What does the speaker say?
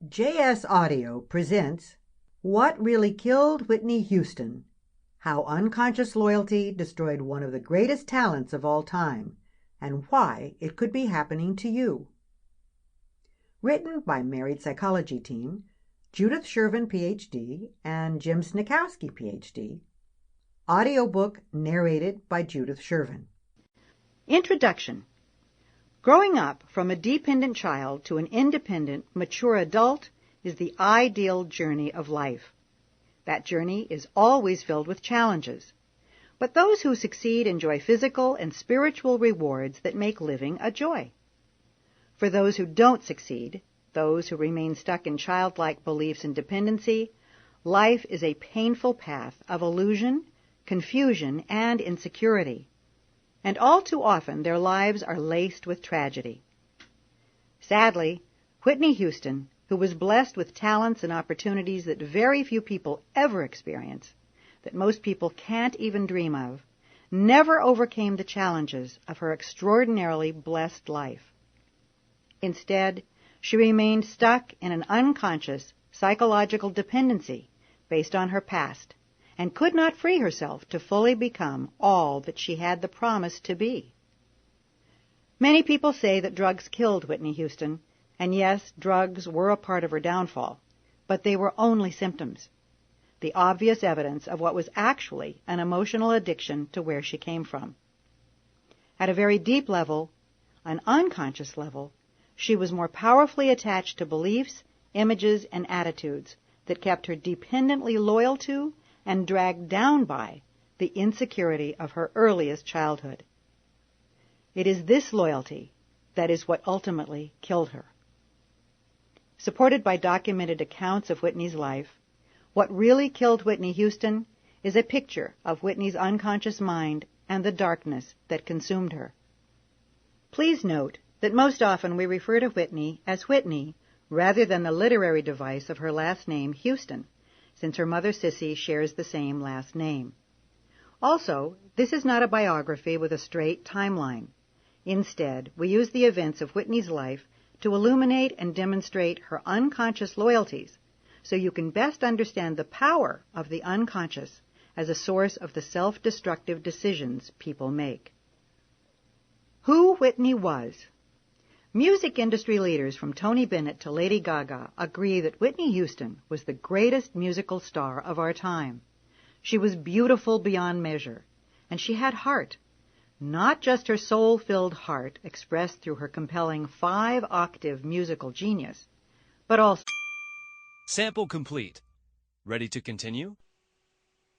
INAudio presents What Really Killed Whitney Houston? How Unconscious Loyalty Destroyed One of the Greatest Talents of All Time, and Why It Could Be Happening to You. Written by Married Psychology Team, Judith Sherven, Ph.D., and Jim Sniechowski, Ph.D. Audiobook narrated by Judith Sherven. Introduction. Growing up from a dependent child to an independent, mature adult is the ideal journey of life. That journey is always filled with challenges. But those who succeed enjoy physical and spiritual rewards that make living a joy. For those who don't succeed, those who remain stuck in childlike beliefs and dependency, life is a painful path of illusion, confusion, and insecurity. And all too often their lives are laced with tragedy. Sadly, Whitney Houston, who was blessed with talents and opportunities that very few people ever experience, that most people can't even dream of, never overcame the challenges of her extraordinarily blessed life. Instead, she remained stuck in an unconscious psychological dependency based on her past, and could not free herself to fully become all that she had the promise to be. Many people say that drugs killed Whitney Houston, and yes, drugs were a part of her downfall, but they were only symptoms, the obvious evidence of what was actually an emotional addiction to where she came from. At a very deep level, an unconscious level, she was more powerfully attached to beliefs, images, and attitudes that kept her dependently loyal to and dragged down by the insecurity of her earliest childhood. It is this loyalty that is what ultimately killed her. Supported by documented accounts of Whitney's life, What Really Killed Whitney Houston is a picture of Whitney's unconscious mind and the darkness that consumed her. Please note that most often we refer to Whitney as Whitney rather than the literary device of her last name, Houston, since her mother Sissy shares the same last name. Also, this is not a biography with a straight timeline. Instead, we use the events of Whitney's life to illuminate and demonstrate her unconscious loyalties so you can best understand the power of the unconscious as a source of the self-destructive decisions people make. Who Whitney was. Music industry leaders from Tony Bennett to Lady Gaga agree that Whitney Houston was the greatest musical star of our time. She was beautiful beyond measure, and she had heart. Not just her soul-filled heart expressed through her compelling 5-octave musical genius, but also... Sample complete. Ready to continue?